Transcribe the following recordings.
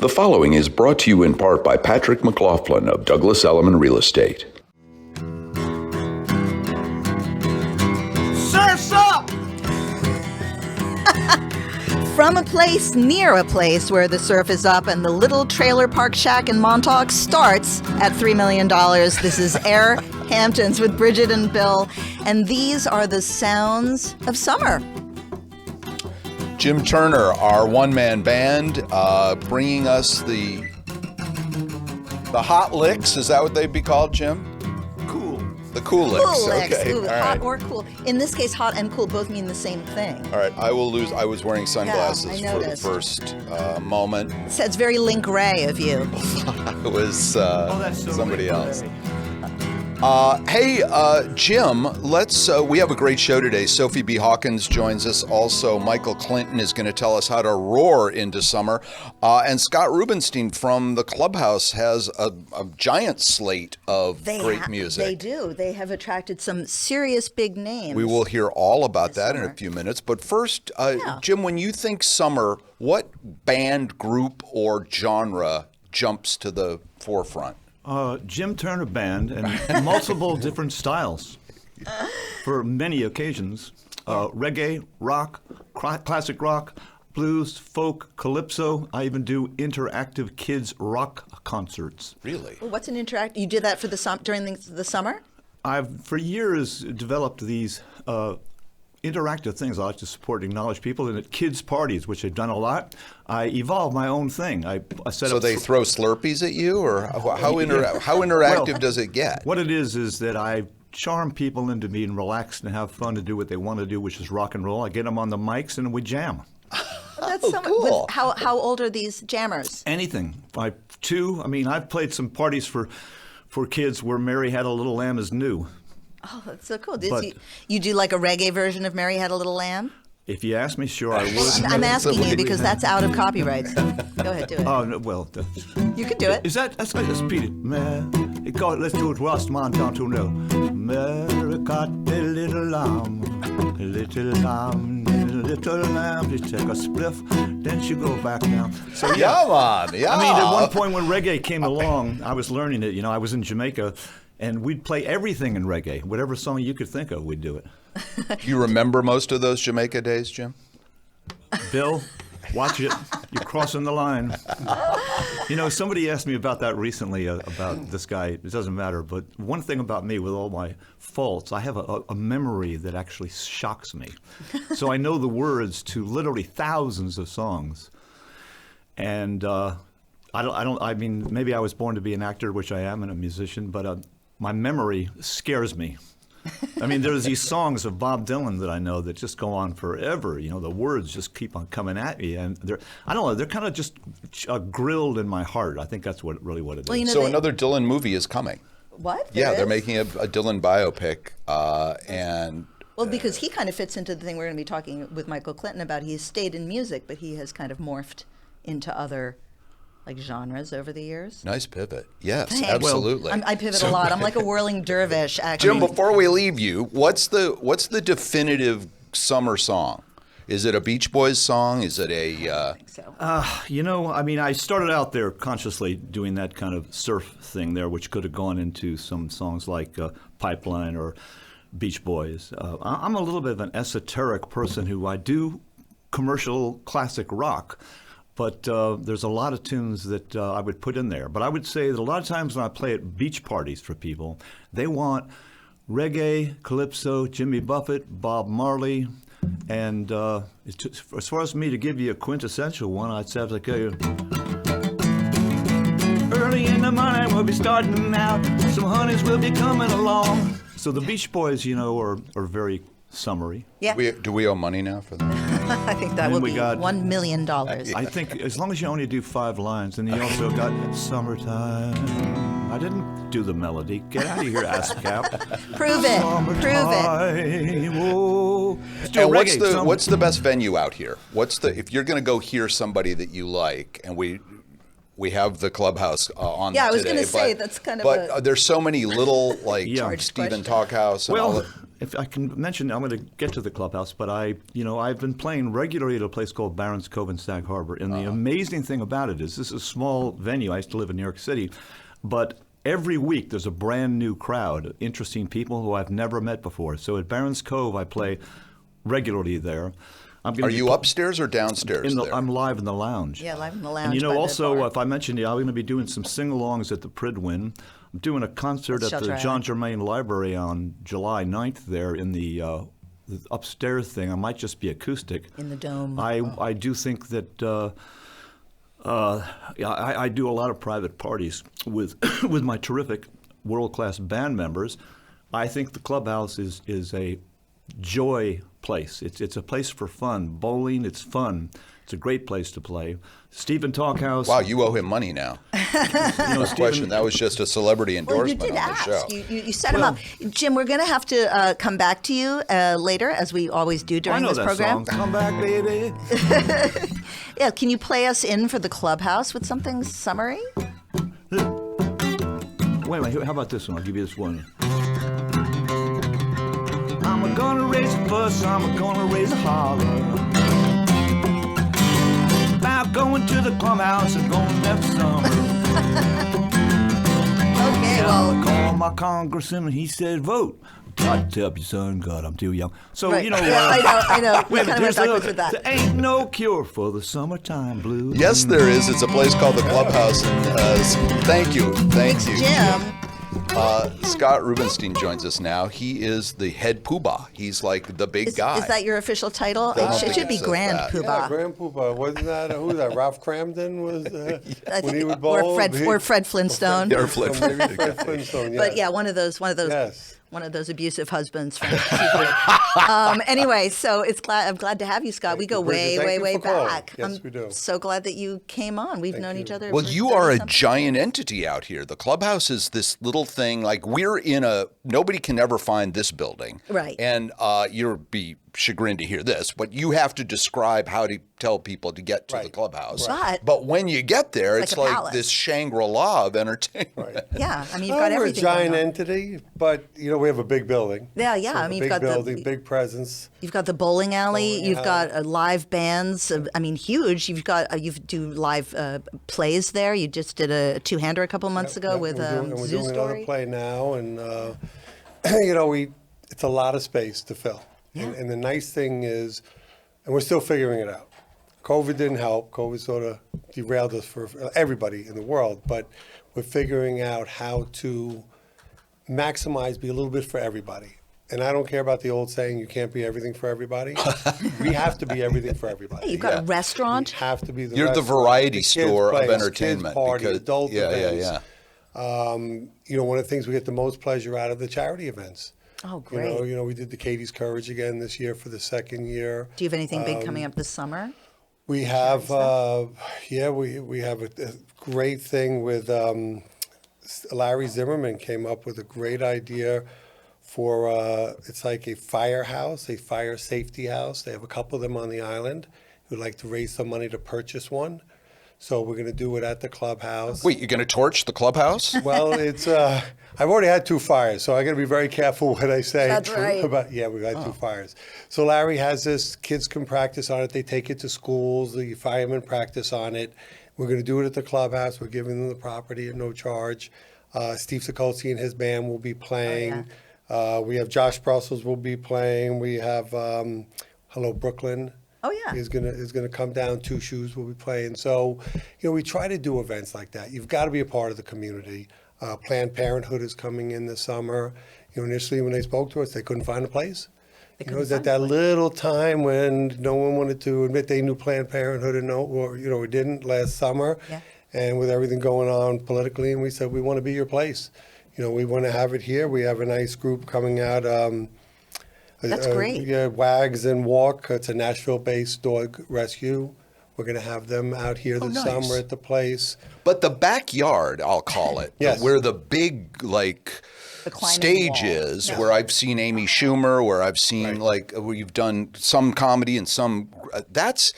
The following is brought to you in part by Patrick McLaughlin of Douglas Elliman Real Estate. Surf's up! From a place near a place where the surf is up and the little trailer park shack in Montauk starts at $3 million, this is AirHamptons with Bridget and Bill, and these are the sounds of summer. Jim Turner, our one-man band, bringing us the hot licks. Is that what they'd be called, Jim? The cool licks. Cool licks. Okay. Ooh, All hot right. or cool. In this case, hot and cool both mean the same thing. All right. I was wearing sunglasses I for the noticed. first moment. So it's very Link Ray of you. It was that's so somebody Link else. Ray. Hey, Jim, we have a great show today. Sophie B. Hawkins joins us. Also, Michael Clinton is going to tell us how to roar into summer. And Scott Rubenstein from the Clubhouse has a giant slate of great music. They do. They have attracted some serious big names. We will hear all about this that in summer. a few minutes. But first, Jim, when you think summer, what band, group, or genre jumps to the forefront? Jim Turner Band and multiple different styles for many occasions. Reggae, rock, classic rock, blues, folk, calypso. I even do interactive kids rock concerts. Really? Well, what's an interact? You did that for during the summer? I've for years developed these interactive things. I like to support and acknowledge people, and at kids' parties, which I've done a lot, I evolved my own thing. I set So up. they throw Slurpees at you, or how interactive does it get? What it is that I charm people into being relaxed and have fun to do what they want to do, which is rock and roll. I get them on the mics and we jam. That's cool. How old are these jammers? Anything. I've played some parties for kids where Mary Had a Little Lamb is new. Oh, that's so cool. But- You do like a reggae version of Mary Had a Little Lamb? If you ask me, sure, I would. I'm asking you because that's out of copyright. So go ahead, do it. Oh, no, well, You can do it. let's repeat it. Let's do it Rostman down to know. Mary got a little lamb, little lamb. Just take a spliff, then she go back down. So Yeah, man. Yeah. I mean, at one point when reggae came along, I was learning it. I was in Jamaica, and we'd play everything in reggae. Whatever song you could think of, we'd do it. Do you remember most of those Jamaica days, Jim? Bill, watch it. You're crossing the line. Somebody asked me about that recently, about this guy. It doesn't matter, but one thing about me, with all my faults, I have a memory that actually shocks me. So I know the words to literally thousands of songs. And I mean, maybe I was born to be an actor, which I am, and a musician, but my memory scares me. I mean, there's these songs of Bob Dylan that I know that just go on forever. The words just keep on coming at me, and they're kind of just grilled in my heart. I think that's what it is. Well, So another Dylan movie is coming. What? Yeah, they're making a Dylan biopic, and Well, because he kind of fits into the thing we're going to be talking with Michael Clinton about. He has stayed in music, but he has kind of morphed into other genres over the years. nice pivot. Yes, Thanks. absolutely. I pivot a lot. I'm like a whirling dervish, actually. Jim, before we leave you, what's the definitive summer song? Is it a Beach Boys song? Is it a? So. I started out there consciously doing that kind of surf thing there, which could have gone into some songs like Pipeline or Beach Boys. I'm a little bit of an esoteric person who I do commercial classic rock. But there's a lot of tunes that I would put in there. But I would say that a lot of times when I play at beach parties for people, they want reggae, calypso, Jimmy Buffett, Bob Marley. And as far as me to give you a quintessential one, I'd say like early in the morning we'll be starting out. Some honeys will be coming along. So the Beach Boys, are very summery. Yeah. Do we owe money now for that? I think that And will we be got- $1 million. I think as long as you only do 5 lines, and you also got summertime. I didn't do the melody. Get out of here, ASCAP. Prove it. Prove it. Summertime, oh. Let's do a And reggae. what's the best venue out here? If you're going to go hear somebody that you like, and we have the Clubhouse on Yeah, I was today, gonna say, but- that's kind of But there's so many little Yeah. Stephen question. Talkhouse and all Well, that. if I can mention, I'm going to get to the clubhouse, but I've been playing regularly at a place called Barron's Cove in Sag Harbor, and the amazing thing about it is this is a small venue. I used to live in New York City, but every week there's a brand new crowd, interesting people who I've never met before. So at Barron's Cove, I play regularly there. Are you upstairs or downstairs there? I'm live in the lounge. Yeah, live in the lounge. And by the also, bar. if I mentioned I'm going to be doing some sing-alongs at the Pridwin. I'm doing a concert That's at the Shelter John Island. Germain Library on July 9th there in the upstairs thing. I might just be acoustic. In the dome. I do think that I do a lot of private parties with with my terrific world-class band members. I think the clubhouse is a joy place. It's a place for fun. Bowling, it's fun. It's a great place to play. Stephen Talkhouse. Wow, you owe him money now. No question. That was just a celebrity Well, you endorsement did on the ask. show. You set him up. Jim, we're going to have to come back to you later, as we always do I during know this that program. song. Come back, baby. Yeah, can you play us in for the clubhouse with something summary? Wait a minute. How about this one? I'll give you this one. I'm gonna raise a fuss. I'm gonna raise a holler about going to the clubhouse and going next summer. Okay, I well, called my congressman and he said, vote. God tell you, son, God, I'm too young. So, right. you know, Yeah, I know. We wait a kind of minute, went backwards with there that. ain't no cure for the summertime blues. Yes, there is. It's a place called the Clubhouse. And thank you. Thank you. Jim. Scott Rubenstein joins us now. He is the head poobah. He's like the big guy. Is that your official title? Don't It think should be it says Grand that. Poobah. Yeah, Grand Poobah. Wasn't that, who was that? Ralph Cramden was, I when he think- would bowl? or Fred Flintstone. Or Fred Maybe Fred Flintstone, yeah. But yeah, one of those, Yes. one of those abusive husbands from anyway, so I'm glad to have you, Scott. We go Bridget, way, thank you way for calling. back. Yes, I'm we do. so glad that you came on. We've known each other. Well, for you are a 30-something giant entity out here. The Clubhouse is this little thing. Like we're in a nobody can ever find this building, Right. And you'll be chagrined to hear this, but you have to describe how to tell people to get to the Right. Clubhouse. Right. But when you get there, It's it's like a like palace. this Shangri-La of entertainment. Right. Yeah, I mean, you've Oh, got we're a everything. giant going on. entity, but we have a big building. Yeah, yeah. So I mean, a you've big got building, the big presence. you've got the bowling alley. Bowling You've got live bands. I mean, huge. You've got you do live plays there. You just did a two-hander a couple months ago Yep, with we're Zoo doing Story. another play now, and it's a lot of space to fill. And the nice thing is, and we're still figuring it out. COVID didn't help. COVID sort of derailed us for everybody in the world, but we're figuring out how to maximize, be a little bit for everybody. And I don't care about the old saying, you can't be everything for everybody. We have to be everything for everybody. Hey, you've got a We restaurant. have to be the You're the restaurant, variety kids' store of place, entertainment. kids' party, because, adult events. Yeah. One of the things we get the most pleasure out of the charity events. Oh, great. We did the Katie's Courage again this year for the second year. Do you have anything big coming up this summer? We have, we have a great thing with Larry Zimmerman came up with a great idea for it's like a firehouse, a fire safety house. They have a couple of them on the island who'd like to raise some money to purchase one. So we're going to do it at the clubhouse. Wait, you're going to torch the Clubhouse? Well, it's I've already had 2 fires, so I got to be very careful what I say. That's right. We've had 2 fires. So Larry has this. Kids can practice on it. They take it to schools. The firemen practice on it. We're going to do it at the clubhouse. We're giving them the property at no charge. Steve Sikolsky and his band will be playing. We have Josh Brussels will be playing. We have Hello Brooklyn. Oh, yeah. Is gonna come down. Two Shoes will be playing. So, we try to do events like that. You've got to be a part of the community. Planned Parenthood is coming in this summer. Initially when they spoke to us, they couldn't find a place. It was at that little time when no one wanted to admit they knew Planned Parenthood or didn't last summer. Yeah. And with everything going on politically, and we said we want to be your place. We want to have it here. We have a nice group coming out. That's great. Yeah, Wags and Walk. It's a Nashville-based dog rescue. We're going to have them out here this nice. summer at the place. But the backyard, I'll call it, Yes. where the big The climbing stage wall. is, where I've seen Amy Schumer, where I've seen where you've done some comedy and some. That's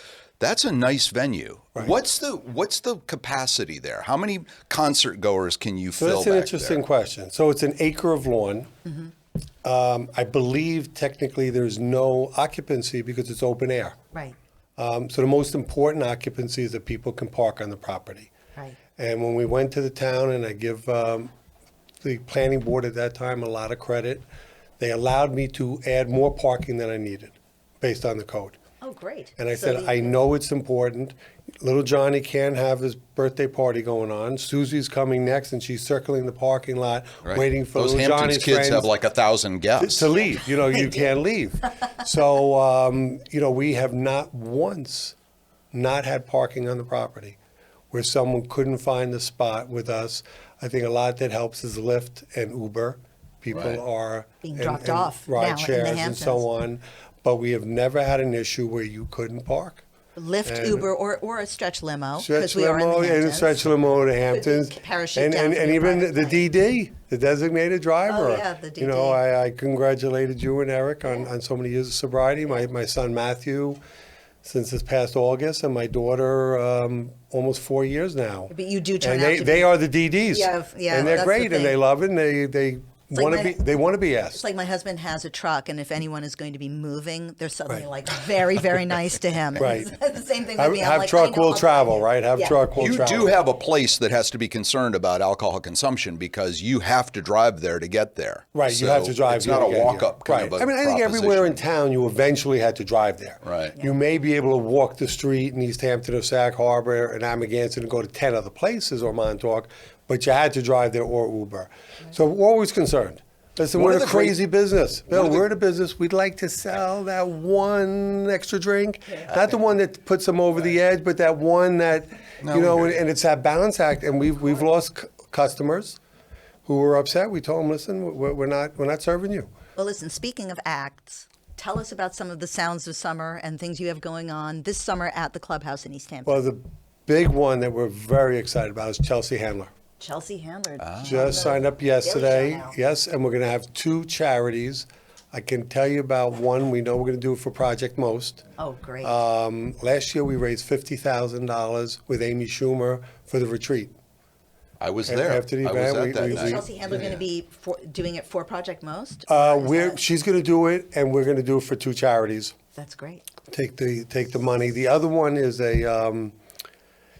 a nice venue. Right. What's the capacity there? How many concert goers can you So fill? that's an back interesting there? question. So it's an acre of lawn. I believe technically there's no occupancy because it's open air. Right. So the most important occupancy is that people can park on the property. Right. And when we went to the town, and I give the planning board at that time a lot of credit, they allowed me to add more parking than I needed based on the code. Oh, great. And I So said, I know it's important. Little Johnny can't have his birthday party going on. Susie's coming next, and she's circling the parking lot, Right. waiting for Those little Hamptons Johnny's kids friends have like 1,000 guests. to leave. You know, you can't leave. So, you know, we have not once not had parking on the property where someone couldn't find a spot with us. I think a lot that helps is Lyft and Uber. People Right. are Being and- dropped and off now ride in the shares and Hamptons. so on. But we have never had an issue where you couldn't park. Lyft, And- Uber, or a stretch limo, Stretch because we are in limo the and a Hamptons. stretch limo to Hamptons. parachute and, down and, from and your even private the plane. DD, the designated driver. Oh, yeah, the You know, DD. I congratulated you and Eric on so many years of sobriety. My son Matthew, since this past August, and my daughter, almost 4 years now. But you do turn And out they, to they be- are the DDs. Yeah, yeah, and they're that's the great, and they thing. love it, and they like want to my- be. They want to be It's asked. like my husband has a truck, and if anyone is going to be moving, they're suddenly Right. like very, very nice to him. Right. It's the same thing with Have, me. I'm have like, truck I know, will I'll travel, drive you. right? Have Yeah. truck will You travel. do have a place that has to be concerned about alcohol consumption because you have to drive there to get there. Right, you So have to drive. It's not there a to get walk-up here. kind Right. of a I mean, I think everywhere in proposition. town, you eventually had to drive there. Right. You may be able to walk the street in East Hampton or Sag Harbor and Amagansett and go to 10 other places or Montauk, but you had to drive there or Uber. So we're always concerned. Listen, One we're of in a the great- crazy business. Bill, of the- we're in a business. We'd like to sell that one extra drink. Not the one that puts them over the edge, but that one that, No, you know, we hear you. and it's that balance act. And we've lost customers who were upset. We told them, listen, we're not serving you. Well, listen, speaking of acts, tell us about some of the sounds of summer and things you have going on this summer at the Clubhouse in East Hampton. Well, the big one that we're very excited about is Chelsea Handler. Chelsea Handler. Just signed up yesterday. Yes, and we're going to have 2 charities. I can tell you about one. We know we're going to do it for Project Most. Oh, great. Last year we raised $50,000 with Amy Schumer for the retreat. I was And there. after the I was event, at we- that we- Is night. Chelsea Handler going to be doing it for Project Most? Or is that- She's going to do it, and we're going to do it for 2 charities. That's great. Take the money. The other one is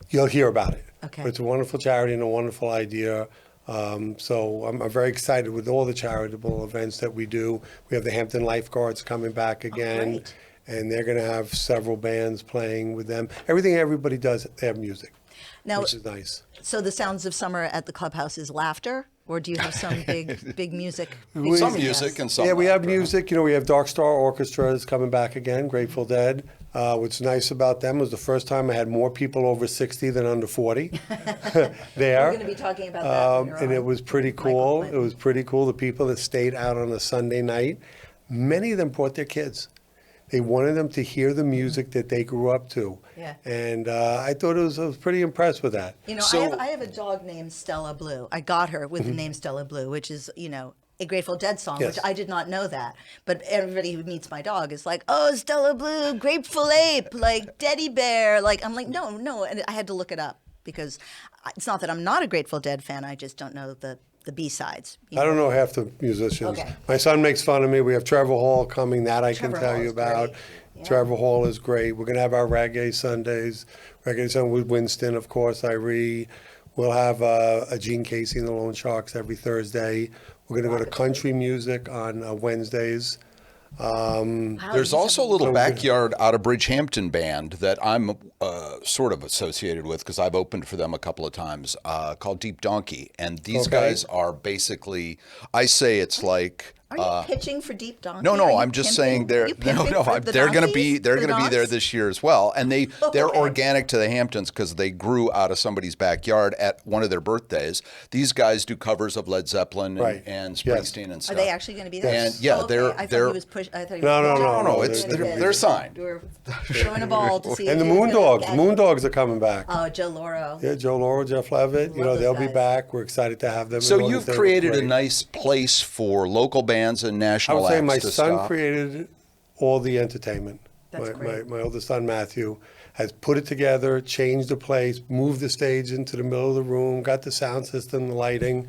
you'll hear about it. Okay. But it's a wonderful charity and a wonderful idea. So I'm very excited with all the charitable events that we do. We have the Hampton Lifeguards coming back again, great. and they're going to have several bands playing with them. Everything everybody does, they have music, Now, which is nice. so the sounds of summer at the Clubhouse is laughter, or do you have some big music? Some music and some Yeah, we have laughter. music. You know, we have Dark Star Orchestra is coming back again, Grateful Dead. What's nice about them was the first time I had more people over 60 than under 40 there. We're going to be talking about that later And on it was pretty with cool. Michael It was pretty cool. The people that stayed out on a Sunday night, many of them brought their kids. They wanted them to hear the music that they grew up to. Yeah. And I thought I was pretty impressed with that. You know, So- I have a dog named Stella Blue. I got her with the name Stella Blue, which is, you know, a Grateful Dead song, Yes. which I did not know that. But everybody who meets my dog is like, oh, Stella Blue, Grateful Ape, like Teddy Bear. Like, I'm like, no. And I had to look it up because it's not that I'm not a Grateful Dead fan. I just don't know the B-sides. you I don't know half the musicians. Okay. My son makes fun of me. We have Trevor Hall coming. That I can Trevor tell Hall you is about. great. Yeah. Trevor Hall is great. We're going to have our reggae Sundays. Reggae Sunday with Winston, of course, Irie. We'll have a Gene Casey and the Lone Sharks every Thursday. We're going to go to country music on Wednesdays. Wow, There's you also a have- little backyard out of Bridgehampton band that I'm sort of associated with because I've opened for them a couple of times called Deep Donkey. And these Okay. guys are basically, I say it's like. Are you pitching for Deep Donkey? No, Are no, you I'm just pimping? saying Are they're you pimping for the they're going to be donkeys? they're For the going to be there donks? this year as well, and they're Okay. organic to the Hamptons because they grew out of somebody's backyard at one of their birthdays. These guys do covers of Led Zeppelin Right. and Yes. Springsteen and Are stuff. they actually going to be there? And yeah, Oh, okay. they're- I thought they're- he was push. I thought he No, was no, No, They're- they're signed. We're throwing a ball to see. And the if he's gonna Moondogs. catch it. Moondogs are coming back. Oh, Joe Loro. Yeah, Joe Laurel, Jeff Levitt. You Love know, those they'll be guys. back. We're excited to have them. So in August. you've They were created a great. nice place for local bands and I national would say acts my to son stop. created all the entertainment. That's great. My oldest son, Matthew, has put it together, changed the place, moved the stage into the middle of the room, got the sound system, the lighting.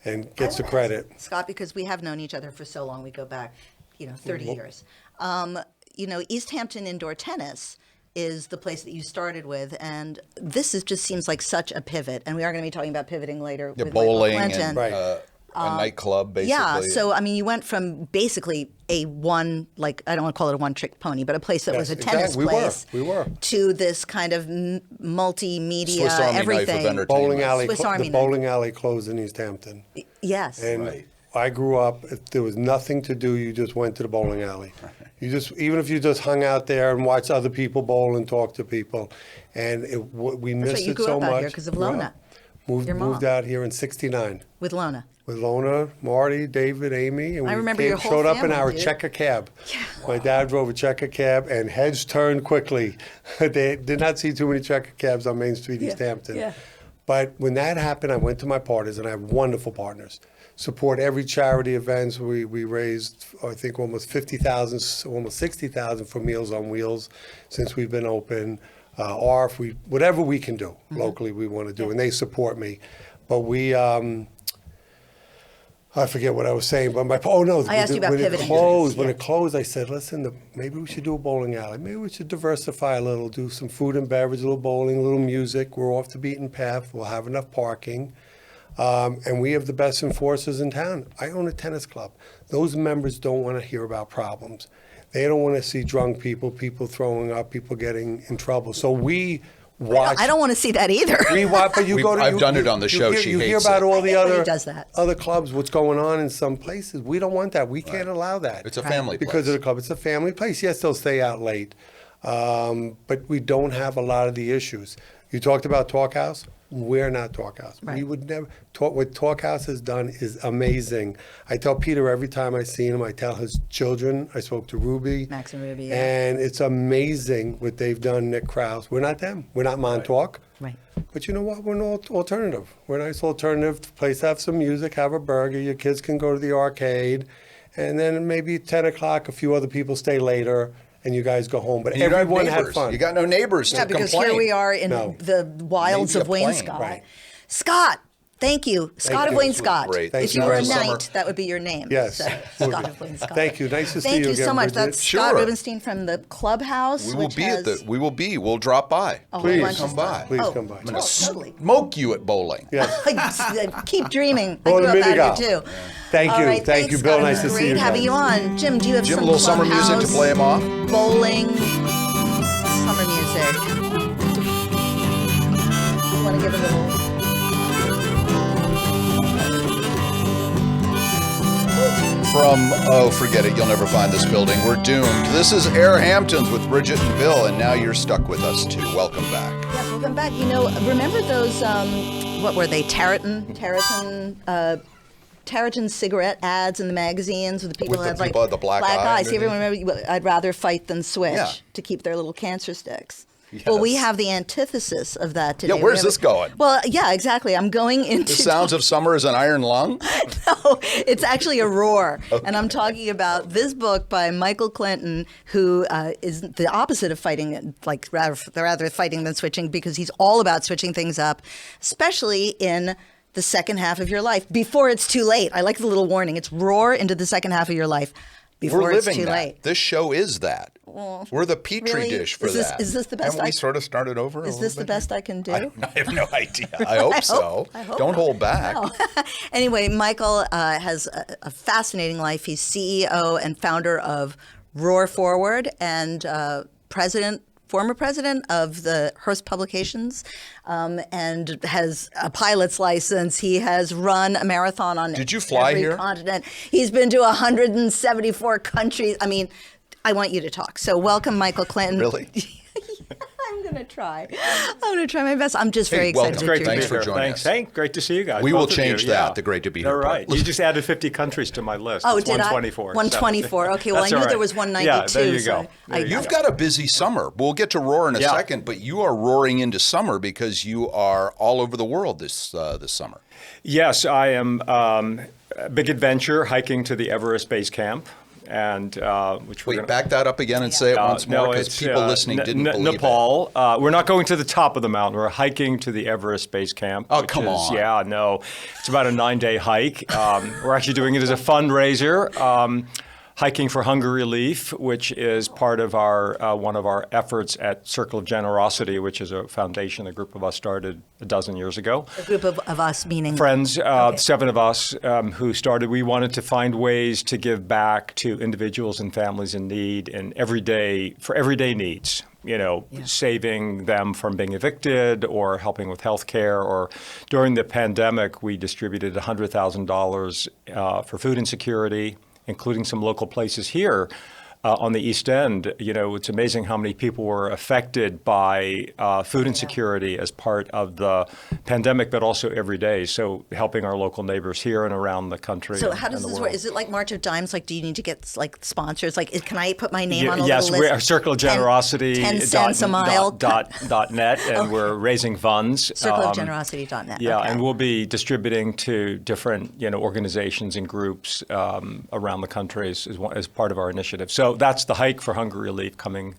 and gets the credit. Scott, because we have known each other for so long, we go back, 30 years. East Hampton Indoor Tennis is the place that you started with, and this just seems like such a pivot. And we are going to be talking about pivoting later with bowling Michael Clinton. and Right. a nightclub, basically. Yeah, so I mean, you went from basically I don't want to call it a one-trick pony, but a place that was a Yes, tennis exactly. place. We were. To this kind of multimedia, Swiss Army everything. knife of entertainment. Bowling alley, Swiss Army the knife. bowling alley closed in East Hampton. Yes. And I grew up, if there was nothing to do, you just went to the bowling alley. Even if you just hung out there and watched other people bowl and talk to people. And we That's missed right, you it grew so up much. out here because of Lona, Moved your mom. moved out here in '69 with Lona. with Lona, Marty, David, Amy, and I we remember your whole showed up in family, our dude. checker cab. My dad drove a checker cab, and heads turned quickly. They did not see too many checker cabs on Main Street, East Hampton. yeah. But when that happened, I went to my partners, and I have wonderful partners. Support every charity events. We raised, I think, almost 50,000, almost 60,000 for Meals on Wheels since we've been open. ARF, whatever we can do locally, we want to do, and they support me. But we, I forget what I was saying, but I asked you about when pivoting. When it closed, I said, listen, maybe we should do a bowling alley. Maybe we should diversify a little, do some food and beverage, a little bowling, a little music. We're off the beaten path. We'll have enough parking. And we have the best enforcers in town. I own a tennis club. Those members don't want to hear about problems. They don't want to see drunk people throwing up, people getting in trouble. So we watch. I don't want to see that either. We watch, but you go to. I've done it on the show. You She hear hates about it. all the Everybody other does that. other clubs. What's going on in some places? We don't want that. We can't allow that. It's a family because place. of the club. It's a family place. Yes, they'll stay out late, but we don't have a lot of the issues. You talked about Talk House. We're not Talk House. Right. We would never talk. What Talk House has done is amazing. I tell Peter every time I see him. I tell his children. I spoke to Ruby, Max and Ruby, yeah. and it's amazing what they've done. Nick Krause. We're not them. We're not Montauk. Right. But you know what? We're an alternative. We're a nice alternative place to have some music, have a burger. Your kids can go to the arcade, and then maybe 10 o'clock. A few other people stay later, and you guys go home. But And you don't have everyone had neighbors. fun. You got no neighbors Yeah, to because complain. here we are in No. the wilds Maybe of a plane. Wainscott. Right. Scott, thank you. Scott of you. Wainscott. Great. Thank If you you were a very much. knight, that would be your name. Yes. So, Scott of Wainscott. Thank you. Nice to see Thank you you so again, much. Bridget. That's Scott Sure. Rubenstein from the Clubhouse. We will which be has, We'll drop by. a whole Please. bunch of Come by. stuff. Please Oh, come by. oh, I'm gonna totally. Smoke you at bowling. Yes. Keep dreaming. I Well, grew a up minute out here ago. too. Thank All you. right, Thank you, thanks, Bill. Scott. Nice to see you Great having guys. you on. Jim, do you have Jim, a some little summer music to Clubhouse, play him off. Bowling, summer music. You want to give a little? From, forget it, you'll never find this building. We're doomed. This is AirHamptons with Bridget and Bill, and now you're stuck with us too. Welcome back. Yes, welcome back. Remember those? What were they? Tarleton cigarette ads in the magazines with the people With who the had like people with the black eye eyes. See, everyone remember? I'd rather fight than switch Yeah. to keep their little cancer sticks. Well, we Yes. have the antithesis of that today. Yeah, where's We have this going? Well, yeah, exactly. I'm going into The sounds of summer is an iron lung. No, it's actually a roar. And I'm talking about this book by Michael Clinton, who is the opposite of fighting, like rather fighting than switching, because he's all about switching things up, especially in the second half of your life, before it's too late. I like the little warning. It's roar into the second half of your life before We're it's living too that. late. This show is that. We're the petri really? dish for Is this- that. is this the best Haven't we I- sort of started over? Is this the best I can do? I have no idea. I hope so. I hope Don't not. hold back. Anyway, Michael has a fascinating life. He's CEO and founder of Roar Forward and former president of the Hearst Publications, and has a pilot's license. He has run a marathon on Did you fly every here? continent. He's been to 174 countries. I mean, I want you to talk. So welcome, Michael Clinton. Really? I'm going to try. I'm going to try my best. I'm just very Hey, excited. welcome. that Great you're Thanks here. for joining Thanks. us. Hey, great to see you guys. We will both of you, change that, the great to be here All right. part. You just added 50 countries to my list. Oh, It's did 124. I? 124. Okay, well, I That's knew all there right. was 192. Yeah, there you so go. I- You've got a busy summer. We'll get to roar in a Yeah. second, but you are roaring into summer because you are all over the world this summer. Yes, I am. A big adventure hiking to the Everest Base Camp. and which we're Wait, gonna, back that up again and say it once more, because it's, people listening didn't believe Nepal. We're not going to the top of the mountain. We're hiking to the Everest Base Camp. Oh, which come is, on. Yeah, no. It's about a 9-day hike. We're actually doing it as a fundraiser. Hiking for Hunger Relief, which is part of our one of our efforts at Circle of Generosity, which is a foundation a group of us started a dozen years ago. A group of us, meaning Friends, 7 of us who started. We wanted to find ways to give back to individuals and families in need and for everyday needs. Saving them from being evicted or helping with health care. Or during the pandemic, we distributed $100,000 for food insecurity, including some local places here on the East End. It's amazing how many people were affected by food insecurity as part of the pandemic, but also every day. So helping our local neighbors here and around the country. So how does this work? Is it like March of Dimes? Like, do you need to get like sponsors? Like, can I put my name on a yes, little list? we're Circle of Generosity. 10 cents a mile. .net, and we're raising funds. Circleofgenerosity.net. Yeah, okay. and we'll be distributing to different organizations and groups around the country as part of our initiative. So that's the hike for Hunger Relief coming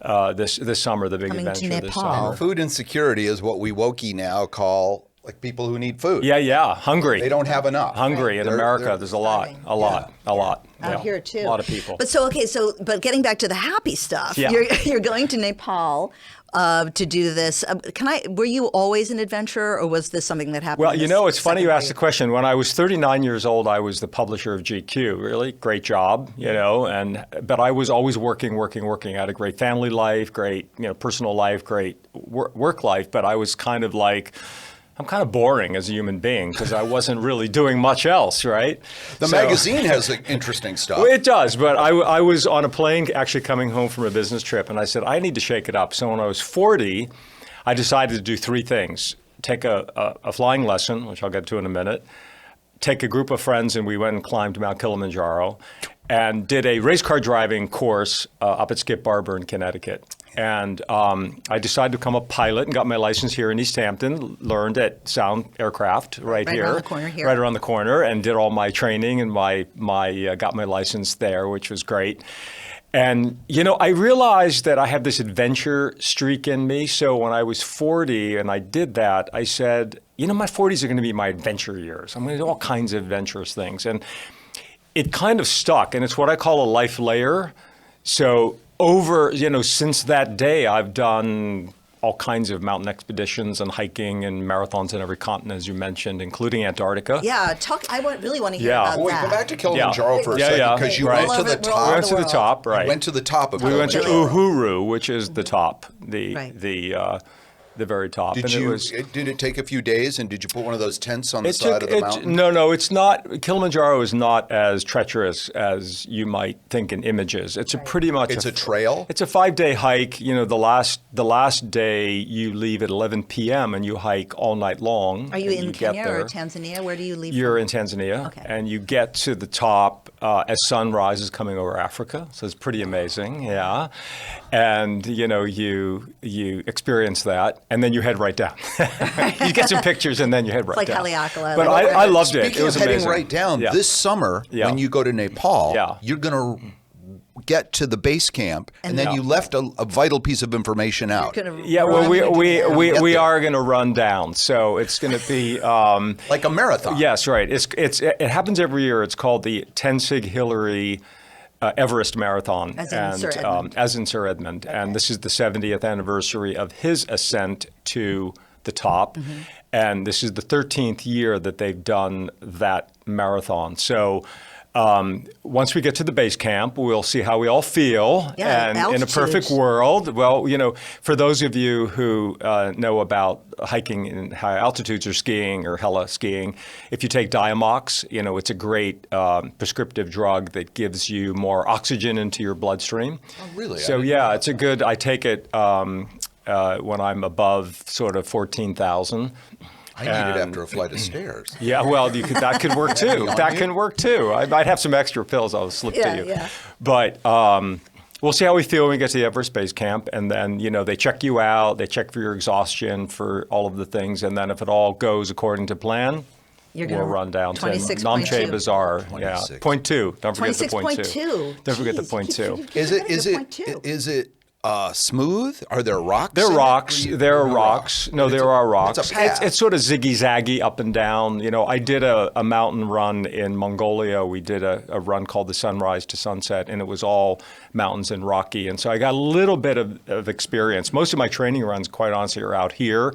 this summer, the big Coming to adventure this Nepal. summer. Food insecurity is what we wokey now call like people who need food. Yeah, hungry. They don't have enough. Hungry in America. There's a lot. Out Yeah, here too. A lot of people. But but getting back to the happy stuff, Yeah. you're going to Nepal to do this. Were you always an adventurer, or was this something that happened? Well, it's funny you asked the question. When I was 39 years old, I was the publisher of GQ. Really great job, but I was always working. I had a great family life, great personal life, great work life. But I was kind of like, I'm kind of boring as a human being because I wasn't really doing much else, right? The magazine has interesting stuff. Well, it does, but I was on a plane actually coming home from a business trip, and I said, I need to shake it up. So when I was 40, I decided to do 3 things. Take a flying lesson, which I'll get to in a minute, take a group of friends, and we went and climbed Mount Kilimanjaro, and did a race car driving course up at Skip Barber in Connecticut. And I decided to become a pilot and got my license here in East Hampton, learned at Sound Aircraft right here. around the corner here. Right around the corner, and did all my training and got my license there, which was great. And, I realized that I have this adventure streak in me. So when I was 40 and I did that, I said, my 40s are going to be my adventure years. I'm going to do all kinds of adventurous things. And it kind of stuck. And it's what I call a life layer. So since that day, I've done all kinds of mountain expeditions and hiking and marathons in every continent, as you mentioned, including Antarctica. Yeah, I really want to hear about Wait, that. go back to Kilimanjaro for a Yeah, second, because you right. went to the All over We the top. went to the world. top, right. You went to the top of We went to Kilimanjaro. Uhuru, which is the top, Right. the very top. Did it take a few days, and did you put one of those tents on the side of the mountain? No, it's not. Kilimanjaro is not as treacherous as you might think in images. It's It's a trail? It's a 5-day hike. The last day you leave at 11 p.m. and you hike all night long. Are you in get Kenya there. or Tanzania? Where do you leave You're from? in Tanzania, Okay. and you get to the top as sunrise is coming over Africa. So it's pretty amazing, yeah. And you experience that, and then you head right down. You get some pictures, and then you head right like down. Haleakala. But Like- I loved it. Speaking It was of heading amazing. right down, Yeah. this summer, Yeah. when you go to Nepal, Yeah. you're going to get to the base camp, and then Yeah. you left a vital piece of information out. Yeah, well, we there. are going to run down, so it's going to be. Like a marathon. Yes, right. It happens every year. It's called the Tenzing Hillary Everest Marathon, As in Sir Edmund. as in Sir Edmund, and this is the 70th anniversary of his ascent to the top, and this is the 13th year that they've done that marathon. So. Once we get to the base camp, we'll see how we all feel. Yeah, and in a altitude. perfect world, well, for those of you who know about hiking in high altitudes or skiing or heli skiing, if you take Diamox, it's a great prescriptive drug that gives you more oxygen into your bloodstream. Oh, really? So yeah, it's a good. I take it when I'm above sort of 14,000. I need it after a flight of stairs. Yeah, well, that could work too. That can work too. I might have some extra pills I'll slip to you. Yeah. But we'll see how we feel when we get to the Everest Base Camp. And then, they check you out. They check for your exhaustion, for all of the things. And then if it all goes according to plan, You're will gonna run down to 26.2. Namche Bazaar. Yeah, 26. point two. Don't forget the point two. 26.2. Don't forget the Jeez, point you two. keep Is forgetting the point two. it smooth? Are there rocks? There are in it? rocks. There are No rocks. No, It's there are rocks. It's a path. It's sort of ziggy-zaggy up and down. You know, I did a mountain run in Mongolia. We did a run called the Sunrise to Sunset, and it was all mountains and rocky. And so I got a little bit of experience. Most of my training runs, quite honestly, are out here,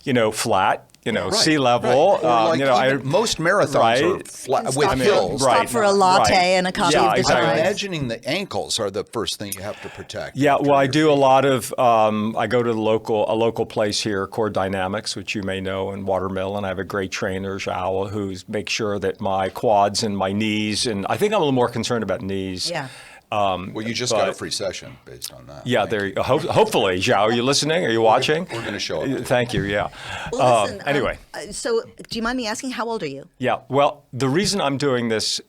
you know, flat. You know, Right, sea level. right. Or like you know, even most marathons are Right. flat with Stop for- hills. Stop for a latte Right. and a coffee Yeah, of the exactly. I'm time. imagining the ankles are the first thing you have to protect. Yeah, after well, I your do a feet. lot of. I go to a local place here, Core Dynamics, which you may know, in Watermill, and I have a great trainer, Zhao, who makes sure that my quads and my knees, and I think I'm a little more concerned about knees. Yeah. Well, you just got a but- free session based on that. Yeah, Thank there. you. Hopefully, Zhao, are you listening? Are you watching? We're going to show up. Thank you. Yeah. Well, listen, anyway. so do you mind me asking, how old are you? Yeah. Well, the reason I'm doing this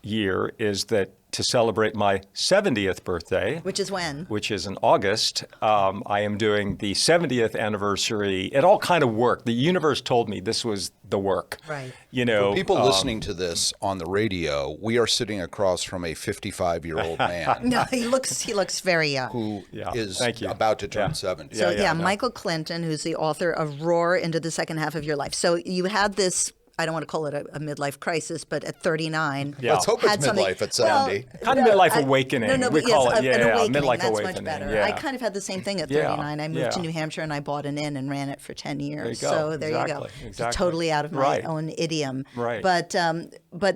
year is that to celebrate my 70th birthday, Which is when? which is in August, I am doing the 70th anniversary. It all kind of worked. The universe told me this was the work. Right. You know, For people listening to this on the radio, we are sitting across from a 55-year-old man No, he looks very young. who Yeah, is thank you. about to turn Yeah. 70. So Yeah, no. Michael Clinton, who's the author of Roar into the Second Half of Your Life. So you had this, I don't want to call it a midlife crisis, but at 39. Yeah. Let's hope had it's something- midlife at 70. Kind of midlife awakening. No, We but call yes, it, yeah, an yeah, awakening. midlife That's awakening. much better. Yeah. I kind of had the same thing at Yeah, 39. I moved to yeah. New Hampshire and I bought an inn and ran it for 10 years. go. So there you go. Exactly, It's exactly. totally out of my Right. own idiom. Right. But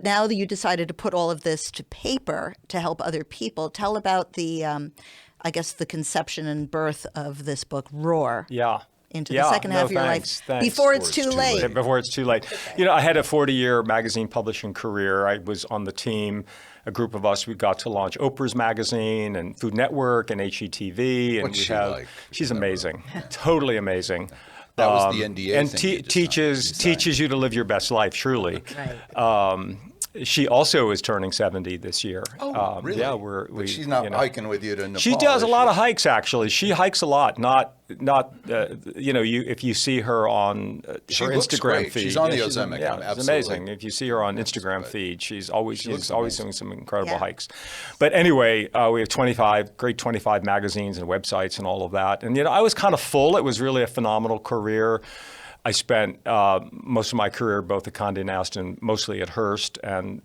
now that you decided to put all of this to paper to help other people, tell about the, I guess, the conception and birth of this book, Roar. Yeah. Into Yeah, the second no, half of your thanks, life thanks. before it's too late. Yeah, before it's too late. You know, I had a 40-year magazine publishing career. I was on the team, a group of us, we got to launch Oprah's magazine and Food Network and HGTV. And What's we she have, like? She's amazing, totally amazing. That was the NDA and thing you teaches you to live your best life, truly. Right. She also is turning 70 this year. Oh, really? Yeah, But she's not you know. hiking with you to Nepal. She does a is lot she? of hikes, actually. She hikes a lot. Not you know, if you see her on She her looks Instagram great. feed. She's on the yeah, Yosemite, Yeah, absolutely. it's amazing. If you see her on Instagram feed, she's always looks doing some incredible Yeah. hikes. But anyway, we have 25 magazines and websites and all of that. And you know, I was kind of full. It was really a phenomenal career. I spent most of my career both at Condé Nast and mostly at Hearst, and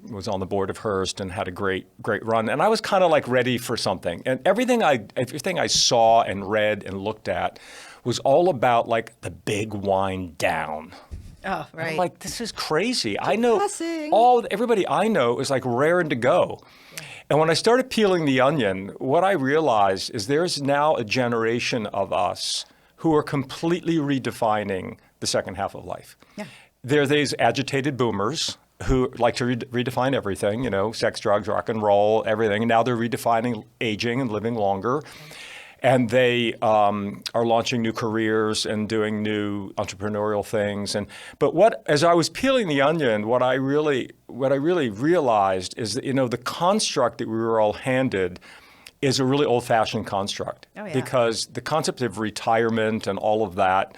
was on the board of Hearst and had a great run. And I was kind of like ready for something. And everything I saw and read and looked at was all about like the big wind down. Oh, right. I'm like, this is crazy. I know Depressing. everybody I know is like raring to go. And when I started peeling the onion, what I realized is there's now a generation of us who are completely redefining the second half of life. Yeah. There are these agitated boomers who like to redefine everything, you know, sex, drugs, rock and roll, everything. And now they're redefining aging and living longer. And they are launching new careers and doing new entrepreneurial things. But as I was peeling the onion, what I really realized is that, you know, the construct that we were all handed is a really old-fashioned construct. Oh, yeah. Because the concept of retirement and all of that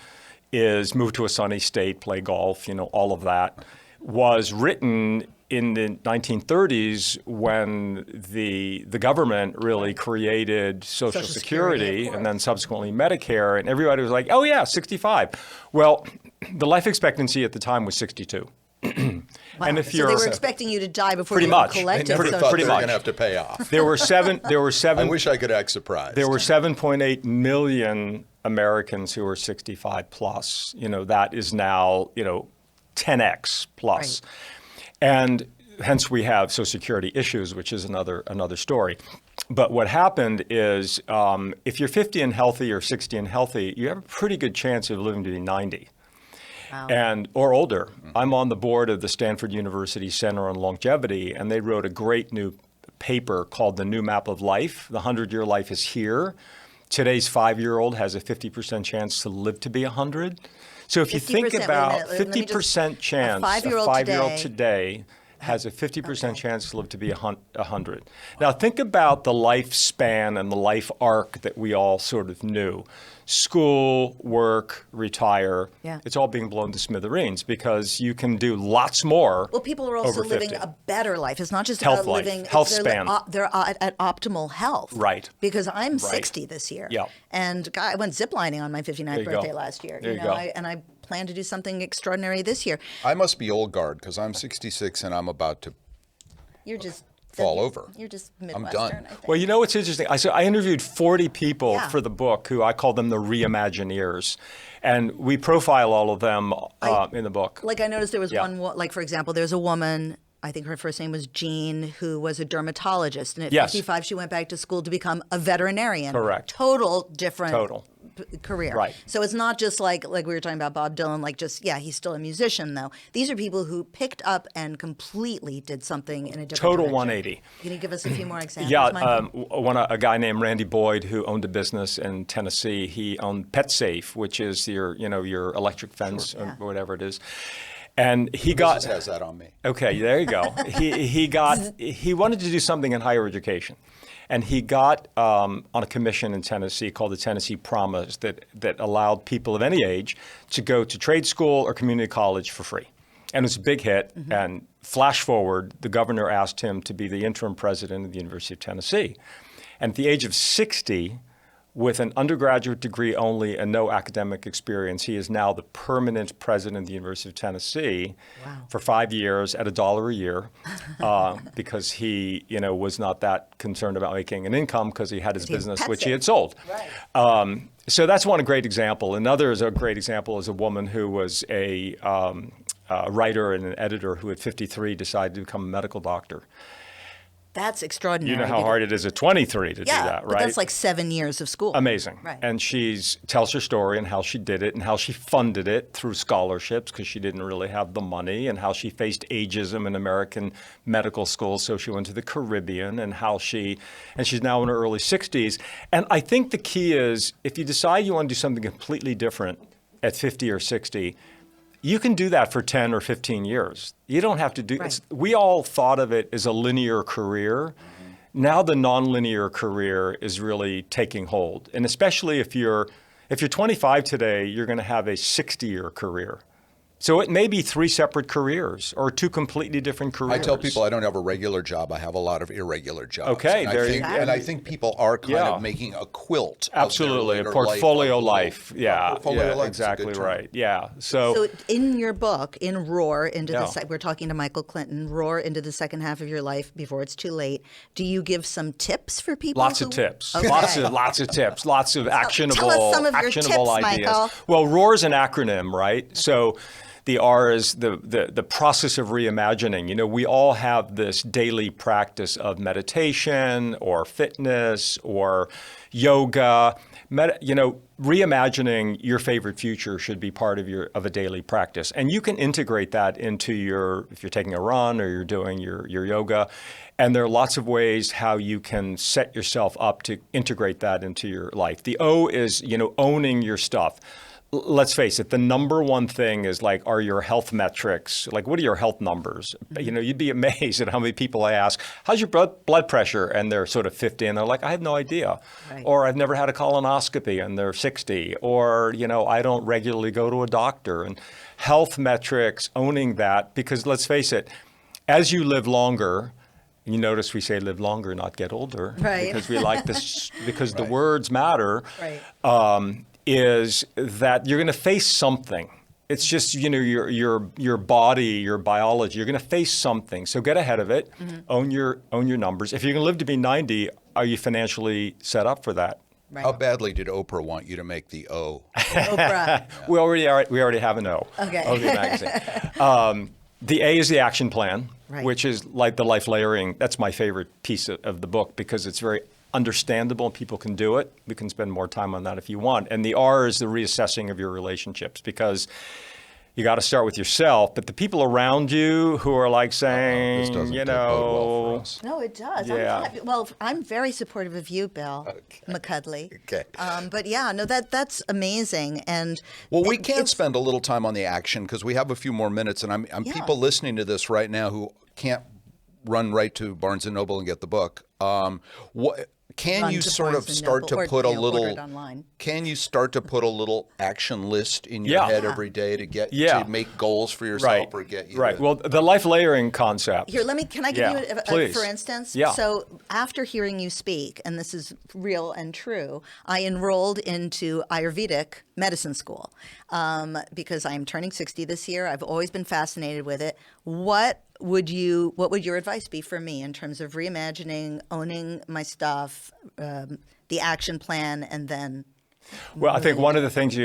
is move to a sunny state, play golf, you know, all of that was written in the 1930s when the government really created Social Security and then subsequently Medicare, and everybody was like, oh yeah, 65. Well, the life expectancy at the time was 62. Wow. And if so you're they were expecting you to die before Pretty you much. even They collected. never Social thought they pretty were much. going to have to pay off. there were seven I wish I could act surprised. There were 7.8 million Americans who were 65 plus. You know, that is now, you know, 10x plus. And hence we have Social Security issues, which is another story. But what happened is if you're 50 and healthy or 60 and healthy, you have a pretty good chance of living to be 90. Wow. Or older. I'm on the board of the Stanford University Center on Longevity, and they wrote a great new paper called The New Map of Life. The 100-year life is here. Today's 5-year-old has a 50% chance to live to be 100. So if you think 50%, about wait a minute, let me just- 50% chance, a 5-year-old a 5-year-old today has a 50% chance to live to be 100. Now, think about the lifespan and the life arc that we all sort of knew. School, work, retire. Yeah. It's all being blown to smithereens because you can do lots more. Well, people are also over living 50. a better life. It's not just Health about life, living. health they're, span. They're at optimal health. Right. Because I'm 60 this year. Yeah. And I went ziplining on my 59th you go. birthday last year. There you go. And I plan to do something extraordinary this year. I must be old guard because I'm 66 and I'm about to You're just fall over. You're just I'm Midwestern, done. I think. Well, you know what's interesting? I interviewed 40 people Yeah. for the book who I call them the reimagineers. And we profile all of them in the book. Like I noticed there was Yeah. one, like for example, there's a woman, I think her first name was Jean, who was a dermatologist. And at Yes. 55, she went back to school to become a veterinarian. Correct. Total different Total. career. Right. So it's not just like we were talking about Bob Dylan, like just, yeah, he's still a musician though. These are people who picked up and completely did something in a different Total direction. 180. Can you give us a few more examples, Yeah, Michael? a guy named Randy Boyd who owned a business in Tennessee. He owned PetSafe, which is your electric fence or whatever it is. And he Mrs. has that on me. Okay, there you go. He wanted to do something in higher education. And he got on a commission in Tennessee called the Tennessee Promise that allowed people of any age to go to trade school or community college for free. And it was a big hit. Mm-hmm. And flash forward, the governor asked him to be the interim president of the University of Tennessee. And at the age of 60, with an undergraduate degree only and no academic experience, he is now the permanent president of the University of Tennessee for 5 years at $1 a year because he, was not that concerned about making an income because he had his business, which he had sold. Right. So that's one great example. Another is a great example is a woman who was a writer and an editor who at 53 decided to become a medical doctor. That's extraordinary. You know how hard it is at 23 to do that, right? But that's like 7 years of school. Amazing. Right. And she tells her story and how she did it and how she funded it through scholarships because she didn't really have the money, and how she faced ageism in American medical schools, so she went to the Caribbean, and she's now in her early 60s. And I think the key is if you decide you want to do something completely different at 50 or 60, you can do that for 10 or 15 years. You don't have to do it. We all thought of it as a linear career. Now the nonlinear career is really taking hold. And especially if you're 25 today, you're going to have a 60-year career. So it may be 3 separate careers or 2 completely different careers. I tell people I don't have a regular job. I have a lot of irregular jobs. Okay, and there you think, go. And I think people are kind Yeah. of making a quilt. Absolutely, of a their portfolio later life. Yeah, portfolio yeah, life is a exactly good term. right. Yeah. So in your book, in Roar, into Yeah. we're talking to Michael Clinton, Roar into the second half of your life before it's too late. Do you give some tips for people? lots of tips, Okay. lots of tips, lots of actionable, tell us some of your actionable tips, ideas. Michael. Well, ROAR is an acronym, right? So the R is the process of reimagining. We all have this daily practice of meditation or fitness or yoga. Reimagining your favorite future should be part of a daily practice. And you can integrate that into if you're taking a run or you're doing your yoga. And there are lots of ways how you can set yourself up to integrate that into your life. The O is, owning your stuff. Let's face it, the number one thing is are your health metrics, what are your health numbers? You'd be amazed at how many people I ask, how's your blood pressure? And they're sort of 50 and they're like, I have no idea. Right. Or I've never had a colonoscopy and they're 60. Or, I don't regularly go to a doctor. And health metrics, owning that, because let's face it, as you live longer, you notice we say live longer, not get older. Right. Because we like this, because the words matter. Right. Is that you're going to face something. It's just, your body, your biology, you're going to face something. So get ahead of it, own your numbers. If you're going to live to be 90, are you financially set up for that? Right. How badly did Oprah want you to make the O? Oprah. We already have an O. Okay. O, the magazine. The A is the action plan, Right. which is like the life layering. That's my favorite piece of the book because it's very understandable and people can do it. We can spend more time on that if you want. And the R is the reassessing of your relationships because you got to start with yourself, but the people around you who are saying, This doesn't bode well for us. No, it does. Yeah. I'm very supportive of you, Bill McCuddy. Okay. But yeah, no, that's amazing. And Well, we can spend a little time on the action because we have a few more minutes, and I'm people listening to this right now who can't run right to Barnes and Noble and get the book, what can Run you to sort of Barnes and start to Noble, or, put a you know, order little? it online. Can you start to put a little action list in your Yeah. head every day to get Yeah. to make goals for yourself or get you Right. to, Well, the life layering concept. Here, can I give Yeah, you please. for instance? Yeah. So after hearing you speak, and this is real and true, I enrolled into Ayurvedic medicine school because I'm turning 60 this year. I've always been fascinated with it. What would your advice be for me in terms of reimagining, owning my stuff, the action plan, and then? Well, I think one of the things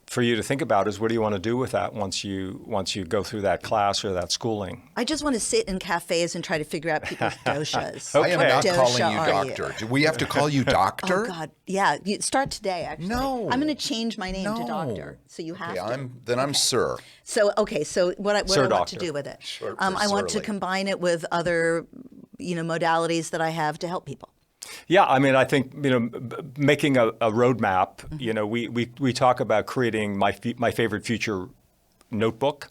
for you to think about is what do you want to do with that once you go through that class or that schooling? I just want to sit in cafes and try to figure out people's doshas. I am What not dosha calling you are doctor. Do we have to call you doctor? Oh God, yeah. You start today, actually. No. I'm going to change my name to No. doctor, so you have Okay, to. I'm sir. So what I Sir want Doctor. to do with it, Short for I want to surly. combine it with other, modalities that I have to help people. Yeah, I mean, I think making a roadmap. We talk about creating my favorite future notebook.